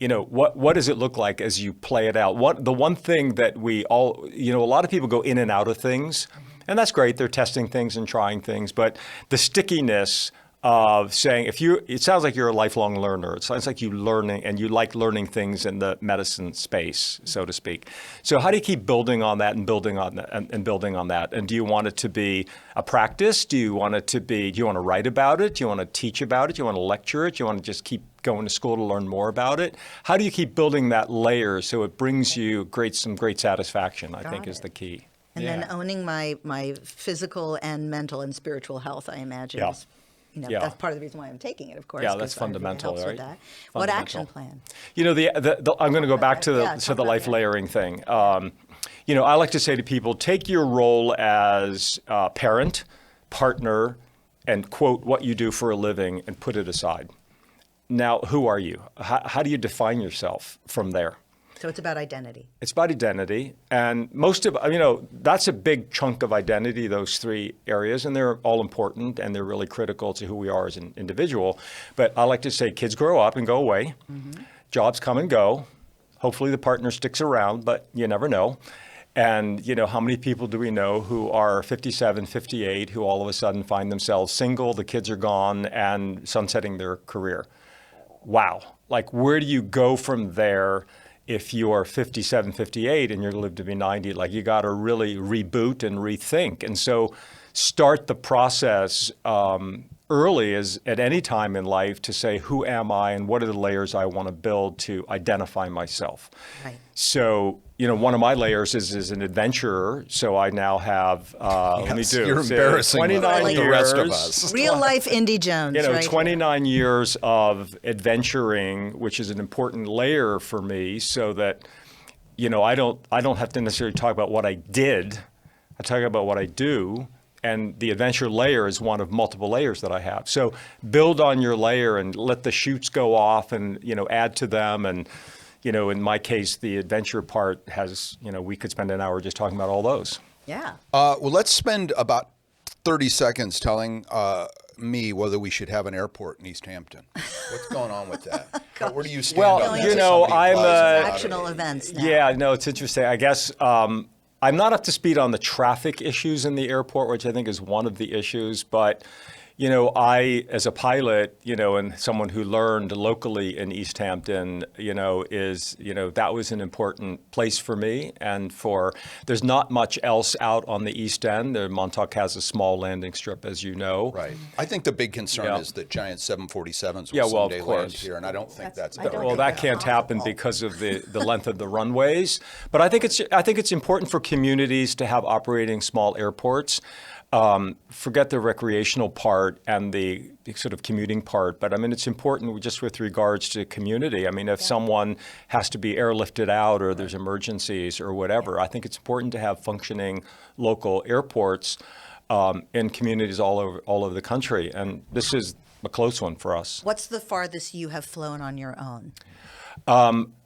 Yeah. What does it look like as you play it out? The one thing that we all, a lot of people go in and out of things, and that's great. They're testing things and trying things, but the stickiness of saying, it sounds like you're a lifelong learner. It sounds like you learning and you like learning things in the medicine space, so to speak. So how do you keep building on that and building on that and building on that? And do you want it to be a practice? Do you want to write about it? Do you want to teach about it? Do you want to lecture it? Do you want to just keep going to school to learn more about it? How do you keep building that layer so it brings you some great satisfaction, I think is the key. And then owning my physical and mental and spiritual health, I imagine. Yeah. Is, Yeah. That's part of the reason why I'm taking it, of course. Yeah, 'cause that's Ayurveda fundamental, helps with right? that. What action Fundamental. plan? I'm going to go back to Yeah, the talk about life that. layering thing. I like to say to people, take your role as parent, partner, and quote what you do for a living and put it aside. Now, who are you? How do you define yourself from there? So it's about identity. It's about identity, and that's a big chunk of identity, those three areas, and they're all important, and they're really critical to who we are as an individual. But I like to say kids grow up and go away, jobs come and go, hopefully the partner sticks around, but you never know. And how many people do we know who are 57, 58, who all of a sudden find themselves single, the kids are gone, and sunsetting their career? Wow. Like, where do you go from there? If you're 57, 58 and you're going to live to be 90, like you got to really reboot and rethink. And so start the process early as at any time in life to say, who am I and what are the layers I want to build to identify myself? Right. So, one of my layers is an adventurer. So I now have, You're embarrassing 29 like years. the rest of us. Real life Indy Jones, right? 29 years of adventuring, which is an important layer for me, so that, I don't have to necessarily talk about what I did. I talk about what I do, and the adventure layer is one of multiple layers that I have. So build on your layer and let the shoots go off, and add to them. And in my case, the adventure part has, we could spend an hour just talking about all those. Yeah. Well, let's spend about 30 seconds telling me whether we should have an airport in East Hampton. What's going on with that? Where do you stand Well, on that? you If know, somebody I'm applies about it. Actional events now. Yeah, no, it's interesting. I guess I'm not up to speed on the traffic issues in the airport, which I think is one of the issues. But, I, as a pilot, and someone who learned locally in East Hampton, that was an important place for me. And there's not much else out on the East End. Montauk has a small landing strip, as you know. Right. I think the big concern Yeah. is that giant 747s will Yeah, well, of someday land course. here, and I don't think that's I ever don't Well, think that that's can't happen possible. because of the length of the runways. But I think it's important for communities to have operating small airports. Forget the recreational part and the sort of commuting part, but I mean, it's important just with regards to community. I mean, if someone has to be airlifted out or there's emergencies or whatever, I think it's important to have functioning local airports in communities all over the country. And this is a close one for us. What's the farthest you have flown on your own?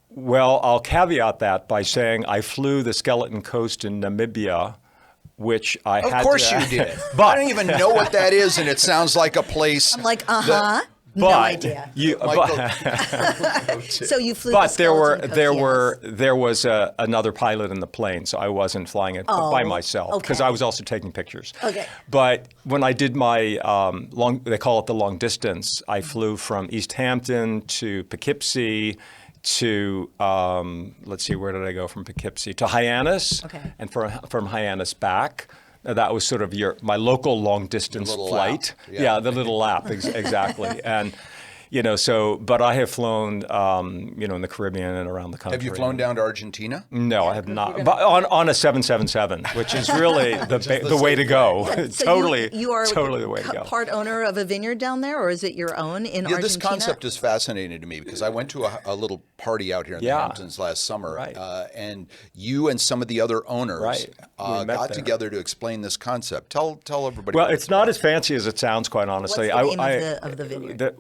Well, I'll caveat that by saying I flew the Skeleton Coast in Namibia, which I had to... Of course you did. But I don't even know what that is, and it sounds like a place. I'm like, No But idea. So you flew. But the there was another pilot in the plane, so I wasn't flying it by myself because okay. I was also taking pictures. Okay. But when I did my they call it the long distance, I flew from East Hampton to Poughkeepsie to let's see, where did I go from Poughkeepsie to Hyannis, Okay. and from Hyannis back. That was sort of my local long distance flight. Lap. Yeah. The little lap, exactly. And but I have flown, in the Caribbean and around the country. Have you flown down to Argentina? No, I have not. But on a 777, which is really the way to go. So totally, you are totally the way to go. part owner of a vineyard down there, or is it your own in Argentina? This concept is fascinating to me because I went to a little party out here in the Hamptons last summer, Right. And you and some of the other owners Right. We met got there. together to explain this concept. Tell everybody. Well, what it's not as fancy as it sounds, quite honestly. What's the name of the vineyard?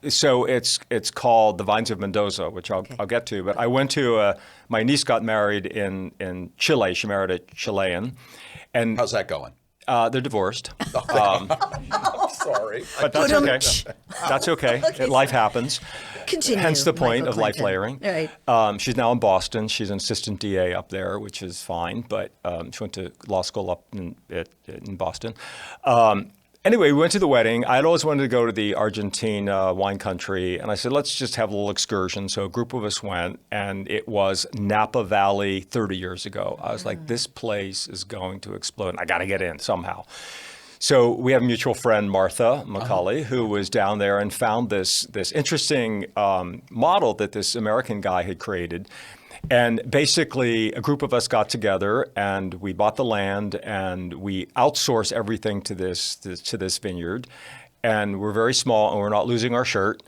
So it's called the Vines of Mendoza, which I'll get to. But I went to my niece got married in Chile. She married a Chilean, and How's that going? they're divorced. Sorry. But that's okay. That's okay. Life happens. Continue. Hence the point Michael of life Clinton. layering. Right. She's now in Boston. She's an assistant DA up there, which is fine. But she went to law school up in Boston. Anyway, we went to the wedding. I'd always wanted to go to the Argentine wine country, and I said, let's just have a little excursion. So a group of us went, and it was Napa Valley 30 years ago. I was like, this place is going to explode. I got to get in somehow. So we have a mutual friend, Martha McCuddy, who was down there and found this interesting model that this American guy had created. And basically, a group of us got together and we bought the land and we outsourced everything to this vineyard. And we're very small and we're not losing our shirt.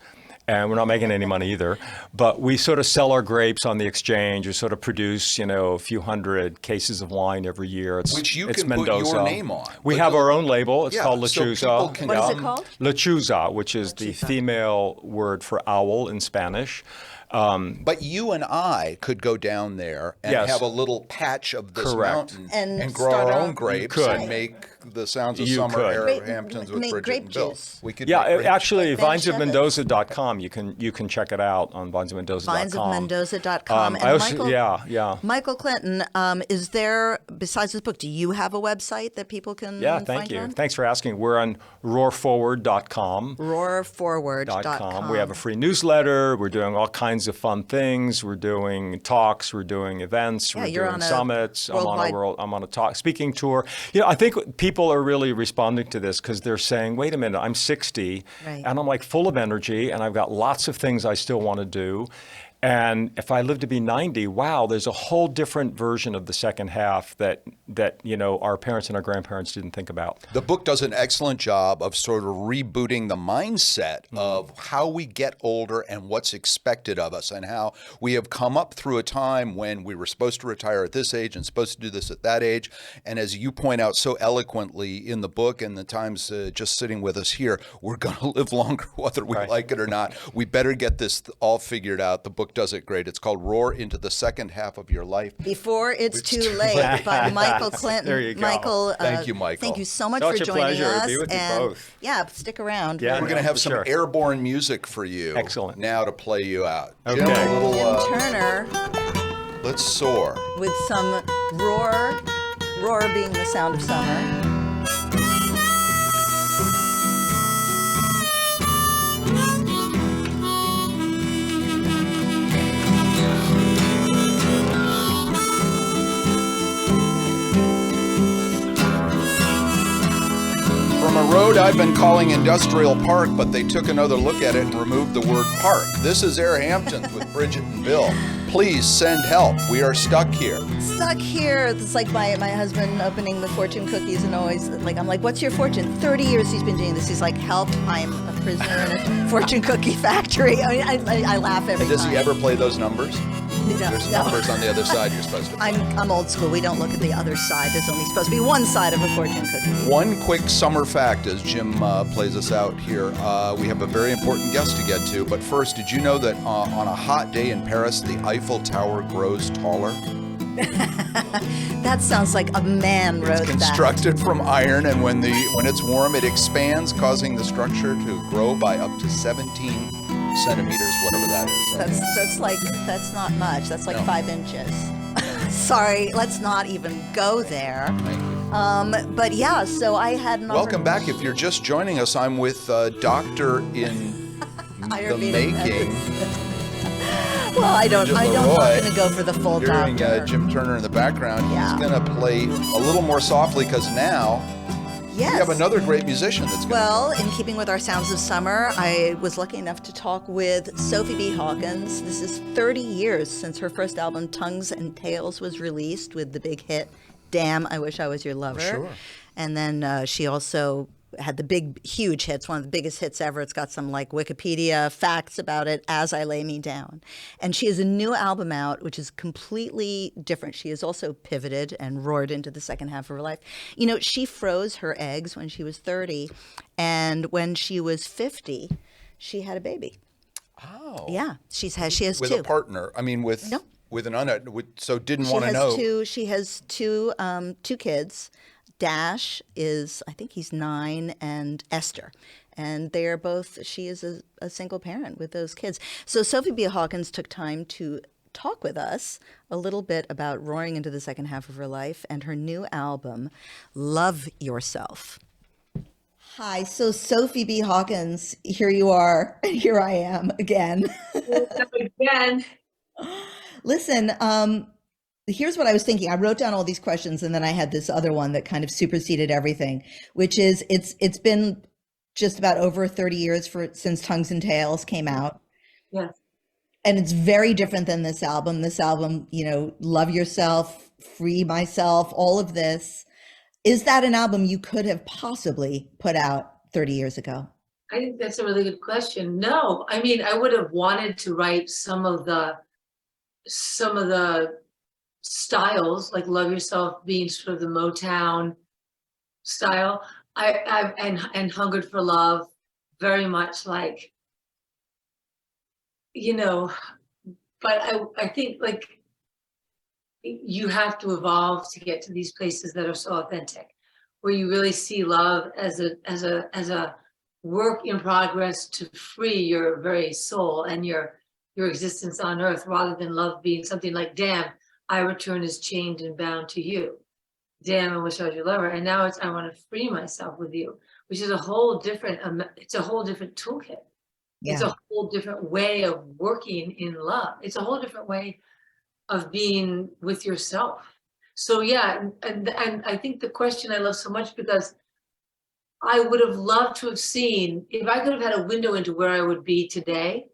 And we're not making any money either. But we sort of sell our grapes on the exchange. We sort of produce, a few hundred cases of wine every year. Which you it's can Mendoza. put your name on. We have our own label. It's called so Lechuza. people can What is it called? Lechuza, which is the female word for owl in Spanish. But you and I could go down there and Yes. have a little patch of this Correct. mountain And grow start our our- own grapes could. and make the sounds of You summer could. AirHamptons with Make Bridget grape and Bill. juice. We could Yeah, make grape actually, Like Van vinesofmendoza.com. You can check it out on vinesofmendoza.com. Vinesofmendoza.com. And I also, Michael, yeah. Michael Clinton, is there, besides this book, do you have a website that people can Yeah, find thank you. on? Thanks for asking. We're on roarforward.com. Roarforward.com. We have a free newsletter. We're doing all kinds of fun things. We're doing talks. We're doing events. Yeah, we're you're doing on a summits. worldwide- I'm on a speaking tour. I think people are really responding to this because they're saying, wait a minute, I'm 60 Right. and I'm like full of energy and I've got lots of things I still want to do. And if I live to be 90, wow, there's a whole different version of the second half that our parents and our grandparents didn't think about. The book does an excellent job of sort of rebooting the mindset of how we get older and what's expected of us, and how we have come up through a time when we were supposed to retire at this age and supposed to do this at that age. And as you point out so eloquently in the book and the times just sitting with us here, we're going to live longer whether we Right. like it or not. We better get this all figured out. The book does it great. It's called Roar into the Second Half of Your Life. Before It's Too Late by Michael Clinton. There you go. Michael, Thank you, Michael. Thank you so much Such for a joining pleasure to us. be with you and both. Yeah, stick around. Yeah, We're going to have for some sure. airborne music for you. Excellent. Now to play you out. Okay. Jim, a little, Jim Turner let's soar. with some roar being the sound of summer. From a road I've been calling Industrial Park, but they took another look at it and removed the word park. This is AirHamptons with Bridget and Bill. Please send help. We are stuck here. Stuck here. It's like my husband opening the fortune cookies and always like, I'm like, what's your fortune? 30 years he's been doing this. He's like, help, I'm a prisoner in a fortune cookie factory. I mean, I laugh every Does time. he ever play those numbers? No, There's no. numbers on the other side you're supposed to play. I'm old school. We don't look at the other side. There's only supposed to be one side of a fortune cookie. One quick summer fact as Jim plays us out here. We have a very important guest to get to, but first, did you know that on a hot day in Paris, the Eiffel Tower grows taller? That sounds like a man wrote It's that. constructed from iron, and when it's warm, it expands, causing the structure to grow by up to 17 centimeters, whatever that is. That's not much. That's like No. 5 inches. Sorry, let's not even go there. Thank you. But yeah, so I had an Welcome back. If you're just joining us, I'm with Doctor in the Ayurvedic making. Well, I don't. Bridget I'm LeRoy. not going to go for the full Hearing doctor. Jim Turner in the background, Yeah. he's going to play a little more softly because now Yes. we have another great musician that's going Well, in keeping with our Sounds of Summer, I was lucky enough to talk with Sophie B. Hawkins. This is 30 years since her first album, Tongues and Tales, was released with the big hit, Damn, I Wish I Was Your Lover. Sure. And then she also had the big, huge hits, one of the biggest hits ever. It's got some like Wikipedia facts about it, As I Lay Me Down. And she has a new album out, which is completely different. She has also pivoted and roared into the second half of her life. You know, she froze her eggs when she was 30, and when she was 50, she had a baby. Oh. Yeah, she has with two. a partner. I mean, with No. with an so didn't She want to has know. two. She has two kids. Dash is, I think he's 9, and Esther. And they are both, she is a single parent with those kids. So Sophie B. Hawkins took time to talk with us a little bit about roaring into the second half of her life and her new album, Love Yourself. Hi, so Sophie B. Hawkins, here you are. Here I am again. Again. Listen, here's what I was thinking. I wrote down all these questions, and then I had this other one that kind of superseded everything, which is it's been just about over 30 years since Tongues and Tales came out. Yes. And it's very different than this album. This album, you know, Love Yourself, Free Myself, all of this. Is that an album you could have possibly put out 30 years ago? I think that's a really good question. No, I mean, I would have wanted to write some of the styles, like Love Yourself being sort of the Motown style. And Hungered for Love, very much like, you know, but I think like you have to evolve to get to these places that are so authentic, where you really see love as a work in progress to free your very soul and your existence on earth, rather than love being something like, damn, I return as chained and bound to you. Damn, I wish I was your lover. And now it's, I want to free myself with you, which is a whole different, it's a whole different toolkit. Yeah. It's a whole different way of working in love. It's a whole different way of being with yourself. So yeah, and I think the question I love so much, because I would have loved to have seen, if I could have had a window into where I would be today,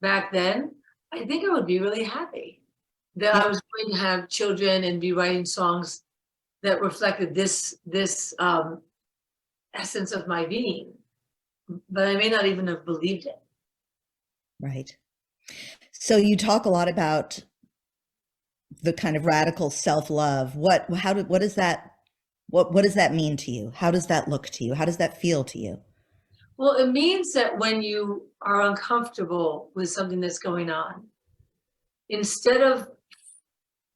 back then, I think I would be really happy that I was going to have children and be writing songs that reflected this essence of my being. But I may not even have believed it. Right. So you talk a lot about the kind of radical self-love. What does that mean to you? How does that look to you? How does that feel to you? Well, it means that when you are uncomfortable with something that's going on, instead of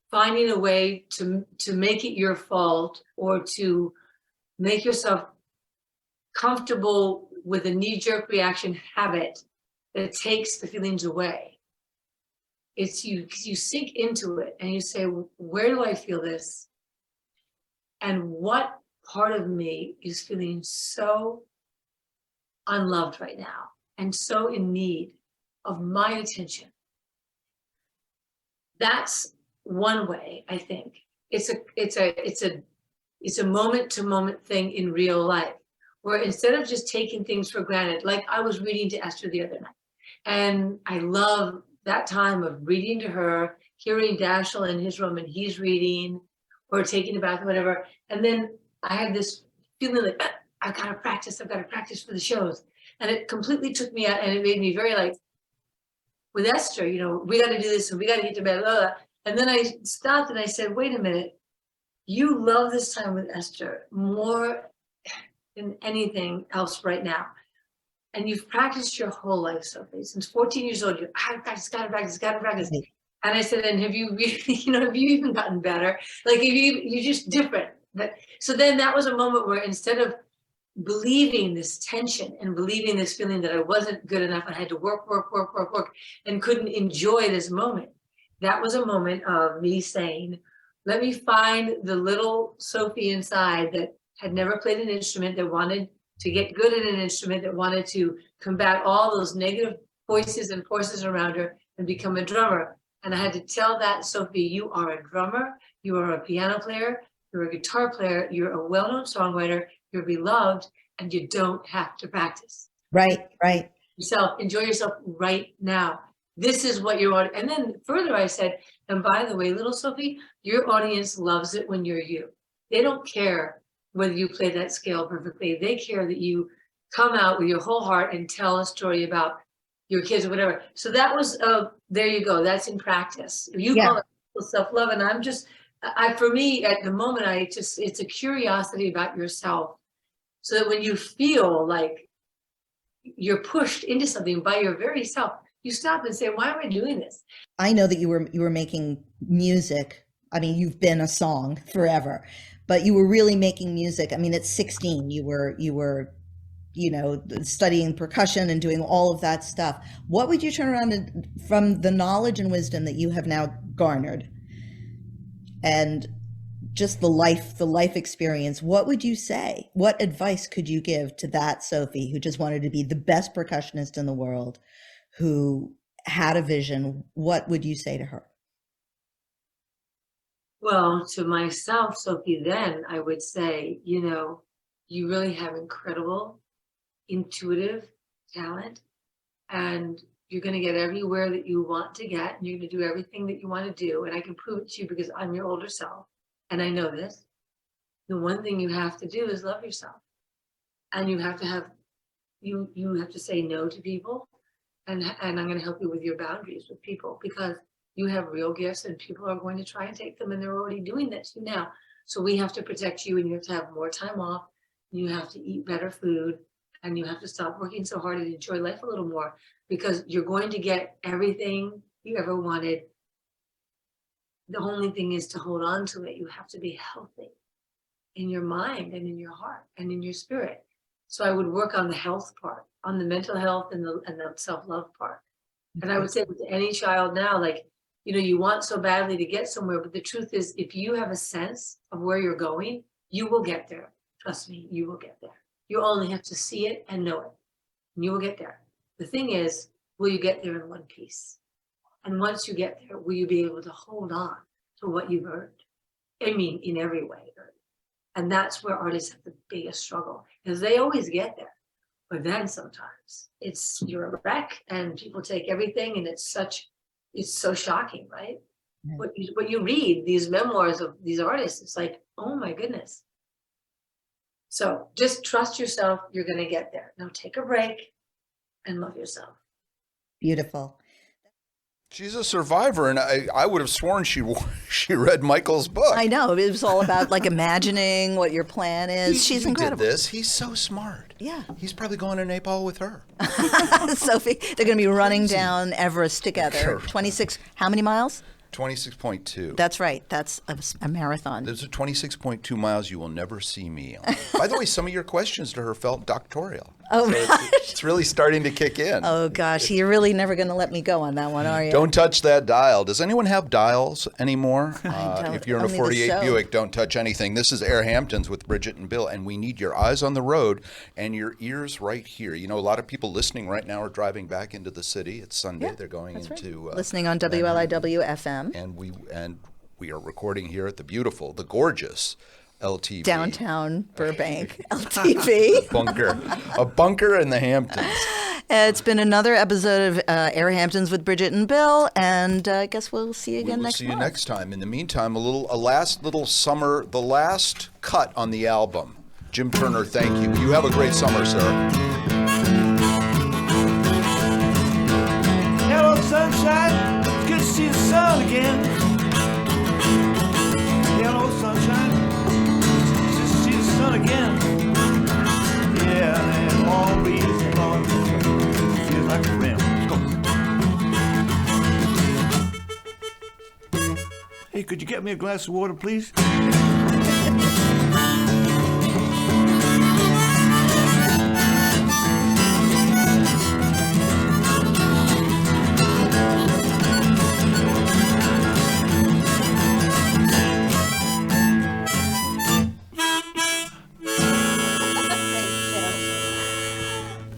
finding a way to make it your fault, or to make yourself comfortable with a knee-jerk reaction habit that takes the feelings away, it's you sink into it and you say, where do I feel this? And what part of me is feeling so unloved right now and so in need of my attention? That's one way. I think it's a moment to moment thing in real life, where instead of just taking things for granted, like I was reading to Esther the other night, and I love that time of reading to her, hearing Dashiell in his room and he's reading or taking a bath or whatever. And then I had this feeling like, I've got to practice for the shows. And it completely took me out, and it made me very like, with Esther, you know, we got to do this and we got to get to bed, blah, blah. And then I stopped and I said, wait a minute, you love this time with Esther more than anything else right now. And you've practiced your whole life, Sophie. Since 14 years old, you gotta practice. And I said, and have you really, have you even gotten better? Like, you're just different. So then that was a moment where instead of believing this tension and believing this feeling that I wasn't good enough, I had to work, and couldn't enjoy this moment. That was a moment of me saying, let me find the little Sophie inside that had never played an instrument, that wanted to get good at an instrument, that wanted to combat all those negative voices and forces around her and become a drummer. And I had to tell that Sophie, you are a drummer, you are a piano player, you're a guitar player, you're a well-known songwriter, you're beloved, and you don't have to practice. Right. Enjoy yourself right now. This is what you want. And then further I said, and by the way, little Sophie, your audience loves it when you're you. They don't care whether you play that scale perfectly. They care that you come out with your whole heart and tell a story about your kids or whatever. So that was, there you go. That's in practice. You call it self-love. And for me at the moment, it's a curiosity about yourself. So that when you feel like you're pushed into something by your very self, you stop and say, why am I doing this? I know that you were making music. I mean, you've been a song forever, but you were really making music. I mean, at 16, you were studying percussion and doing all of that stuff. What would you turn around from the knowledge and wisdom that you have now garnered and just the life experience? What would you say? What advice could you give to that Sophie who just wanted to be the best percussionist in the world, who had a vision? What would you say to her? Well, to myself, Sophie, then I would say, you really have incredible intuitive talent, and you're going to get everywhere that you want to get, and you're going to do everything that you want to do. And I can prove it to you because I'm your older self, and I know this. The one thing you have to do is love yourself, and you have to you have to say no to people, and I'm going to help you with your boundaries with people, because you have real gifts and people are going to try and take them, and they're already doing that to you now. So we have to protect you, and you have to have more time off. You have to eat better food, and you have to stop working so hard and enjoy life a little more, because you're going to get everything you ever wanted. The only thing is to hold on to it. You have to be healthy in your mind and in your heart and in your spirit. So I would work on the health part, on the mental health and the self-love part. And I would say to any child now, like, you want so badly to get somewhere, but the truth is, if you have a sense of where you're going, you will get there. Trust me, you will get there. You only have to see it and know it, and you will get there. The thing is, will you get there in one piece? And once you get there, will you be able to hold on to what you've earned? I mean, in every way. And that's where artists have the biggest struggle, because they always get there. But then sometimes you're a wreck and people take everything, and it's so shocking, right? What you read, these memoirs of these artists, it's like, oh my goodness. So just trust yourself, you're going to get there. Now take a break and love yourself. Beautiful. She's a survivor, and I would have sworn she read Michael's book. I know. It was all about like imagining what your plan is. She's incredible. Did this. He's so smart. Yeah. He's probably going to Nepal with her. Sophie, they're going to be running down Everest together. 26, how many miles? 26.2. That's right. That's a marathon. There's a 26.2 miles you will never see me on. By the way, some of your questions to her felt doctoral. Oh, so it's really starting to kick in. Oh, gosh. You're really never going to let me go on that one, are you? Don't touch that dial. Does anyone have dials anymore? I don't. If you're in a Only the 48 show. Buick, don't touch anything. This is AirHamptons with Bridget and Bill, and we need your eyes on the road and your ears right here. A lot of people listening right now are driving back into the city. It's Sunday. Yeah, They're going into listening on WLIW FM. And we are recording here at the gorgeous LTV. Downtown Burbank, LTV. A bunker in the Hamptons. It's been another episode of AirHamptons with Bridget and Bill, and I guess we'll see you again next month. We'll see you next time. In the meantime, the last cut on the album. Jim Turner, thank you. You have a great summer, sir. Hello, sunshine. It's good to see the sun again. Hello, sunshine. It's good to see the sun again. Yeah, and long breeze and long feels like a rim. Let's go. Hey, could you get me a glass of water, please?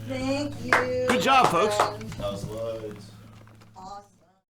Thank you. Good job, folks.